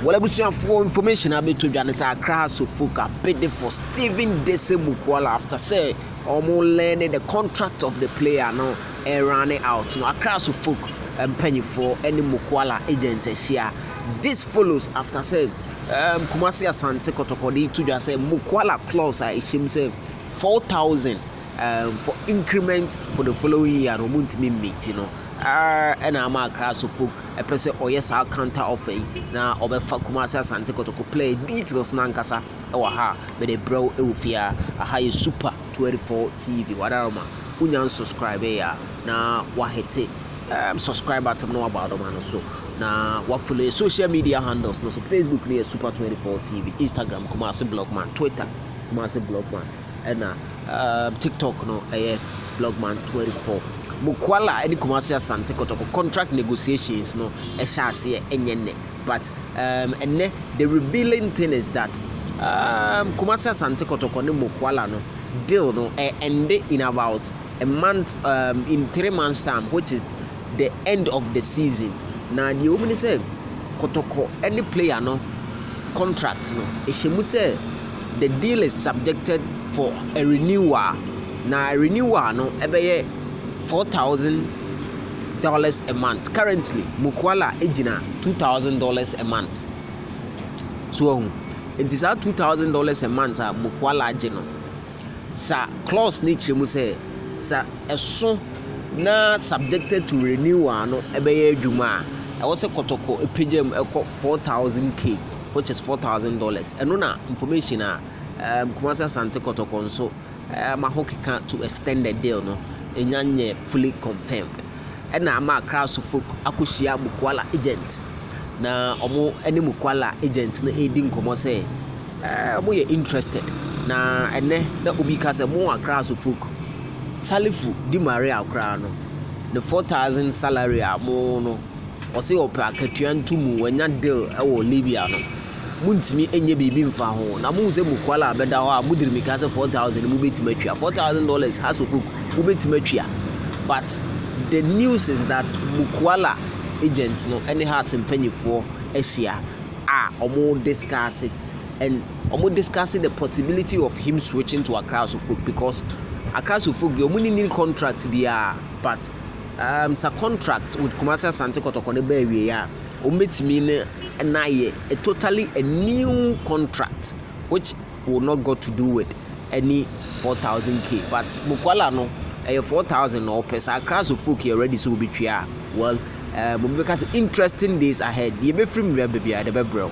Well, for information about to Accra Hearts Oak bid for Stephen Mukwala after say almost learning the contract of the player now running out. Now Accra Hearts Oak penny for any Mukwala agent here. This follows after say Kumasi Asante Kotoko to just say Mukwala clause I say 4,000 for increment for the following year. No meet, you know. And I'm a class of folk. A person or yes, I'll counter offer now. Obefa Kumasi Asante Kotoko play details Nankasa or ha, but they bro Eufia a high super 24 TV. Whatever, Unyan subscribe here now. What hit subscribe to know about them and so now what follow social media handles. No, so Facebook near Super 24 TV, Instagram Kumasi Blogman, Twitter Kumasi Blogman, and TikTok no Blogman 24. Mukwala any Kumasi Asante Kotoko contract negotiations no eshase enyene but and the revealing thing is that Kumasi Asante Kotoko ne Mukwala no deal no end in about a month in 3 months time, which is the end of the season. Now the woman say Kotoko any player no contract no eshemu say the deal is subjected for a renewal. Now renewal no ebeye $4,000 a month. Currently, Mukwala ejina $2,000 a month. So, it is $2,000 a month. Mukwala ejino. Sa clause nature mu say sa eso na subjected to renewal no ebeye adwuma. I was a Kotoko epijem eko $4,000K, which is $4,000. And na information Kumasi Asante Kotoko nso mahokika to extend the deal no. Enyanye fully confirmed. And now I'm Accra Hearts Oak akushia Mukwala agents. Na omo any Mukwala agents na edin komo say omo ye interested. Na ene na obi ka say mo Accra Hearts Oak Salifu di Maria Accra no. The 4,000 salary mo no. O say opa akatua ntumu wanya deal e wo Libya no. Muntimi enye bibi mfa ho na mu ze Mukwala abeda ho a mudiri mi ka say 4,000 mu betima twa $4,000 Hearts Oak mu betima twa. But the news is that Mukwala agents no any has mpanyifo ehia omo discussing and omo discussing the possibility of him switching to Accra Hearts Oak because Accra Hearts Oak the money contract biya but it's a contract with Kumasi Asante Kotoko ne ba wie ya ometimi ne na ye a totally a new contract which will not got to do with any 4,000K but Mukwala no 4,000 or pesa Accra Hearts Oak already so be well because interesting days ahead you be free me baby the bebro